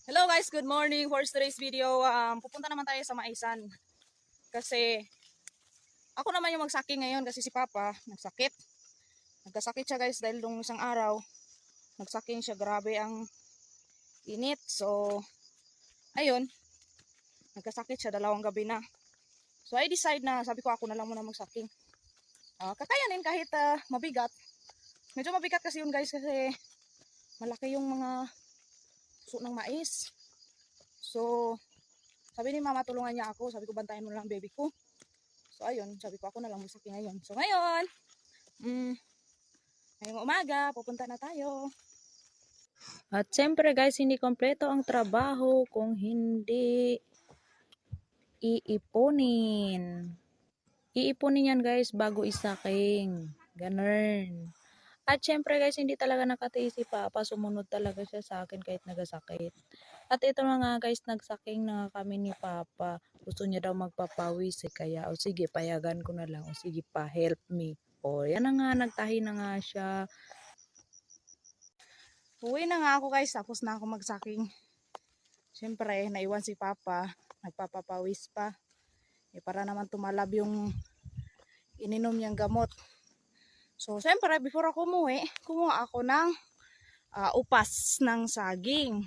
Hello guys, good morning. For today's video, pupunta naman tayo sa Maisan. Kasi ako naman yung magsaking ngayon kasi si Papa nagsakit. Nagkasakit siya guys dahil nung isang araw, nagsaking siya, grabe ang init. So, ayun, nagkasakit siya 2 gabi na. So, I decide na, sabi ko ako na lang muna magsaking. Kakayanin kahit mabigat. Medyo mabigat kasi yun guys kasi malaki yung mga puso ng mais. So, sabi ni Mama tulungan niya ako. Sabi ko bantayan mo lang baby ko. So ayun, sabi ko ako na lang magsaki ngayon. So ngayon, ngayong umaga, pupunta na tayo. At siyempre guys, hindi kompleto ang trabaho kung hindi iipunin. Iipunin yan guys bago isaking. Ganun. At syempre guys, hindi talaga nakatiis si Papa. Sumunod talaga siya sa akin kahit nagasakit. At ito na nga guys, nagsaking na kami ni Papa. Gusto niya daw magpapawis kaya o sige, payagan ko na lang. O sige pa, help me. O yan na nga, nagtahi na nga siya. Uwi na nga ako guys, tapos na ako magsaking. Syempre, naiwan si Papa. Nagpapapawis pa. Para naman tumalab yung ininom niyang gamot. So, syempre, before ako umuwi, kumuha ako ng upas ng saging.